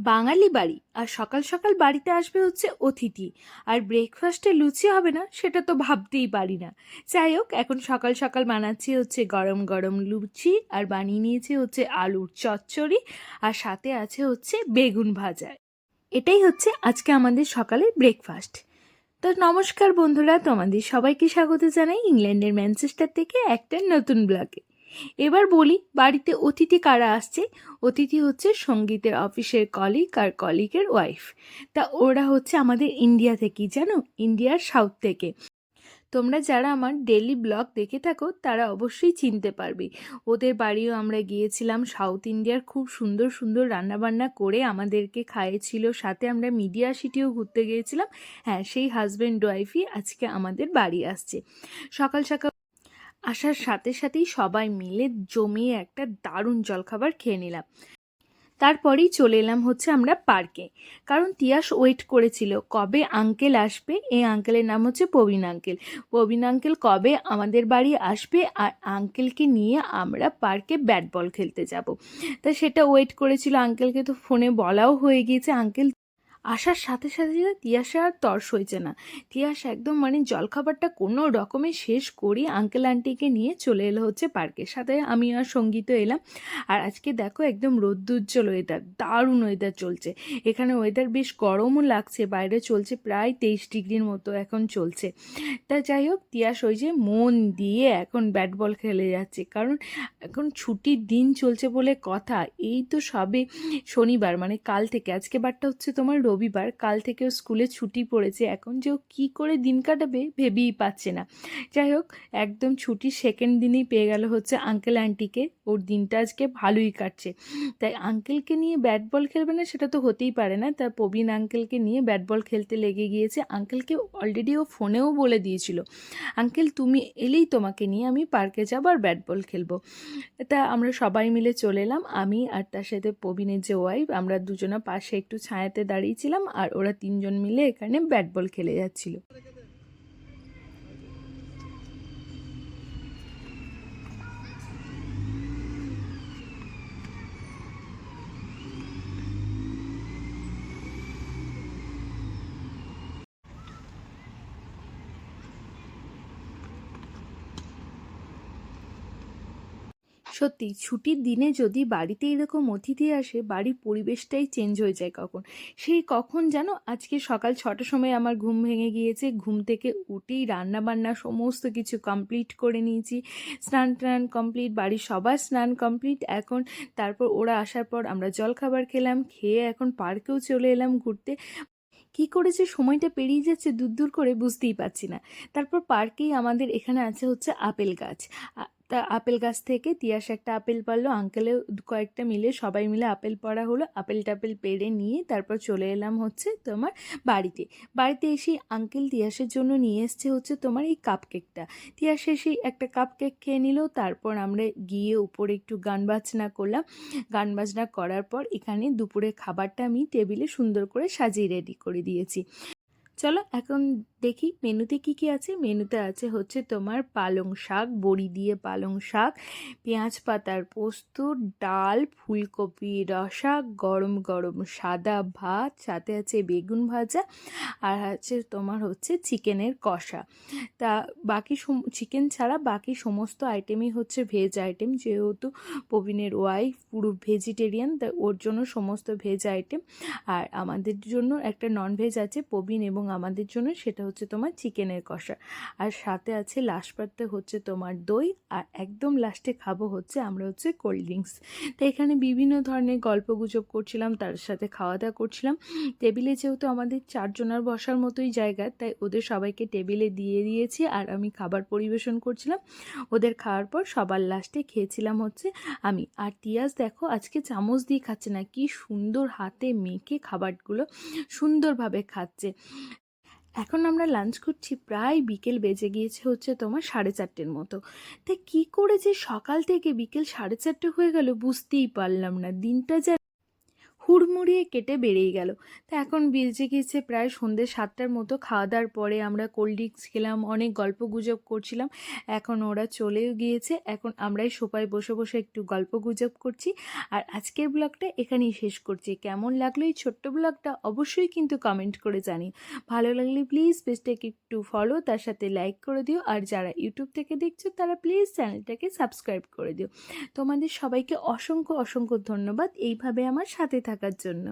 বাঙালি বাড়ি আর সকাল সকাল বাড়িতে আসবে হচ্ছে অতিথি, আর ব্রেকফাস্টে লুচি হবে না সেটা তো ভাবতেই পারি না। যাই হোক, এখন সকাল সকাল বানাচ্ছি হচ্ছে গরম গরম লুচি, আর বানিয়ে নিয়েছি হচ্ছে আলুর চচ্চড়ি, আর সাথে আছে হচ্ছে বেগুন ভাজা। এটাই হচ্ছে আজকে আমাদের সকালের ব্রেকফাস্ট। তো নমস্কার বন্ধুরা, তোমাদের সবাইকে স্বাগত জানাই ইংল্যান্ডের ম্যানচেস্টার থেকে একটা নতুন ব্লগে। এবার বলি বাড়িতে অতিথি কারা আসছে। অতিথি হচ্ছে সঙ্গীতের অফিসের কলিগ আর কলিগের ওয়াইফ। তা ওরা হচ্ছে আমাদের ইন্ডিয়া থেকেই, জানো, ইন্ডিয়ার সাউথ থেকে। তোমরা যারা আমার ডেলি ব্লগ দেখে থাকো তারা অবশ্যই চিনতে পারবে। ওদের বাড়িও আমরা গিয়েছিলাম, সাউথ ইন্ডিয়ার খুব সুন্দর সুন্দর রান্নাবান্না করে আমাদেরকে খাইয়েছিল, সাথে আমরা মিডিয়া সিটিও ঘুরতে গিয়েছিলাম। হ্যাঁ, সেই হাজব্যান্ড ওয়াইফই আজকে আমাদের বাড়ি আসছে। সকাল সকাল আসার সাথে সাথেই সবাই মিলে জমিয়ে একটা দারুণ জলখাবার খেয়ে নিলাম। তারপরেই চলে এলাম হচ্ছে আমরা পার্কে, কারণ তিয়াস ওয়েট করেছিল কবে আঙ্কেল আসবে। এই আঙ্কেলের নাম হচ্ছে প্রবীণ আঙ্কেল। প্রবীণ আঙ্কেল কবে আমাদের বাড়ি আসবে আর আঙ্কেলকে নিয়ে আমরা পার্কে ব্যাট বল খেলতে যাব। তা সেটা ওয়েট করেছিল। আঙ্কেলকে তো ফোনে বলাও হয়ে গিয়েছে। আঙ্কেল আসার সাথে সাথে তিয়াসে আর তর্স হয়েছে না। তিয়াস একদম জলখাবারটা কোনো রকমে শেষ করি আঙ্কেল আন্টিকে নিয়ে চলে এলো হচ্ছে পার্কের সাথে। আমি আর সঙ্গীতও এলাম। আর আজকে দেখো একদম রৌদ্রোজ্জ্বল ওয়েদার, দারুণ ওয়েদার চলছে। এখানে ওয়েদার বেশ গরমও লাগছে, বাইরে চলছে প্রায় 23 ডিগ্রির মতো এখন চলছে। তা যাই হোক, তিয়াস ওই যে মন দিয়ে এখন ব্যাট বল খেলে যাচ্ছে, কারণ এখন ছুটির দিন চলছে বলে কথা। এই তো সবে শনিবার, কাল থেকে, আজকে বারটা হচ্ছে তোমার রবিবার, কাল থেকেও স্কুলে ছুটি পড়েছে। এখন যে ও কী করে দিন কাটাবে ভেবেই পাচ্ছে না। যাই হোক, একদম ছুটির সেকেন্ড দিনেই পেয়ে গেল হচ্ছে আঙ্কেল আন্টিকে। ওর দিনটা আজকে ভালোই কাটছে। তাই আঙ্কেলকে নিয়ে ব্যাট বল খেলবে না সেটা তো হতেই পারে না। তা প্রবীণ আঙ্কেলকে নিয়ে ব্যাট বল খেলতে লেগে গিয়েছে। আঙ্কেলকে অলরেডি ও ফোনেও বলে দিয়েছিল, আঙ্কেল তুমি এলেই তোমাকে নিয়ে আমি পার্কে যাবো আর ব্যাট বল খেলবো। তা আমরা সবাই মিলে চলে এলাম, আমি আর তার সাথে প্রবীণের যে ওয়াইফ, আমরা দুজনা পাশে একটু ছায়াতে দাঁড়িয়েছিলাম, আর ওরা তিনজন মিলে এখানে ব্যাট বল খেলে যাচ্ছিল। সত্যি ছুটির দিনে যদি বাড়িতে এরকম অতিথি আসে, বাড়ির পরিবেশটাই চেঞ্জ হয়ে যায়। সেই কখন জানো, আজকে সকাল 6টার সময় আমার ঘুম ভেঙে গিয়েছে। ঘুম থেকে উঠেই রান্না বান্না সমস্ত কিছু কমপ্লিট করে নিয়েছি। স্নান টান কমপ্লিট, বাড়ির সবার স্নান কমপ্লিট। এখন তারপর ওরা আসার পর আমরা জলখাবার খেলাম, খেয়ে এখন পার্কেও চলে এলাম ঘুরতে। কি করে যে সময়টা পেরিয়ে যাচ্ছে দূর দূর করে বুঝতেই পারছি না। তারপর পার্কেই আমাদের এখানে আছে হচ্ছে আপেল গাছ। তা আপেল গাছ থেকে তিয়াস একটা আপেল পারলো, আঙ্কেলেও কয়েকটা মিলে সবাই মিলে আপেল পাড়া হলো। আপেল টাপেল পেড়ে নিয়ে তারপর চলে এলাম হচ্ছে তোমার বাড়িতে। বাড়িতে এসে আঙ্কেল তিয়াসের জন্য নিয়ে এসছে হচ্ছে তোমার এই কাপ কেকটা। তিয়াস এসেই একটা কাপ কেক খেয়ে নিল। তারপর আমরা গিয়ে উপরে একটু গান বাজনা করলাম। গান বাজনা করার পর এখানে দুপুরের খাবারটা আমি টেবিলে সুন্দর করে সাজিয়ে রেডি করে দিয়েছি। চলো এখন দেখি মেনুতে কি কি আছে। মেনুতে আছে হচ্ছে তোমার পালং শাক, বড়ি দিয়ে পালং শাক, পেঁয়াজ পাতার পোস্ত, ডাল, ফুলকপি রসা, গরম গরম সাদা ভাত, সাথে আছে বেগুন ভাজা, আর আছে তোমার হচ্ছে চিকেনের কষা। তা বাকি চিকেন ছাড়া বাকি সমস্ত আইটেমই হচ্ছে ভেজ আইটেম, যেহেতু প্রবীণের ওয়াইফ পুরো ভেজিটেরিয়ান, তাই ওর জন্য সমস্ত ভেজ আইটেম। আর আমাদের জন্য একটা নন ভেজ আছে প্রবীণ এবং আমাদের জন্য, সেটা হচ্ছে তোমার চিকেনের কষা। আর সাথে আছে লাস্ট পার্টে হচ্ছে তোমার দই, আর একদম লাস্টে খাবো হচ্ছে আমরা হচ্ছে কোল্ড ড্রিঙ্কস। তো এখানে বিভিন্ন ধরনের গল্পগুজব করছিলাম, তার সাথে খাওয়া দাওয়া করছিলাম। টেবিলে যেহেতু আমাদের 4জনের বসার মতোই জায়গা, তাই ওদের সবাইকে টেবিলে দিয়ে দিয়েছি, আর আমি খাবার পরিবেশন করছিলাম। ওদের খাওয়ার পর সবার লাস্টে খেয়েছিলাম হচ্ছে আমি। আর তিয়াস দেখো আজকে চামচ দিয়ে খাচ্ছে না, কি সুন্দর হাতে মেখে খাবারগুলো সুন্দরভাবে খাচ্ছে। এখন আমরা লাঞ্চ করছি, প্রায় বিকেল বেজে গিয়েছে হচ্ছে তোমার 4:30 মতো। তাই কি করে যে সকাল থেকে বিকেল 4:30 হয়ে গেল বুঝতেই পারলাম না। দিনটা হুড়মুড়িয়ে কেটে বেরিয়ে গেল। তো এখন বেজে গিয়েছে প্রায় সন্ধ্যে 7টার মতো। খাওয়া দাওয়ার পরে আমরা কোল্ড ড্রিঙ্কস খেলাম, অনেক গল্প গুজব করছিলাম। এখন ওরা চলেও গিয়েছে, এখন আমরাই সোফায় বসে বসে একটু গল্প গুজব করছি। আর আজকের ব্লগটা এখানেই শেষ করছি। কেমন লাগলো এই ছোট্ট ব্লগটা অবশ্যই কিন্তু কমেন্ট করে জানিও। ভালো লাগলে প্লিজ পেজটাকে একটু ফলো, তার সাথে লাইক করে দিও। আর যারা ইউটিউব থেকে দেখছো তারা প্লিজ চ্যানেলটাকে সাবস্ক্রাইব করে দিও। তোমাদের সবাইকে অসংখ্য অসংখ্য ধন্যবাদ এইভাবে আমার সাথে থাকার জন্য।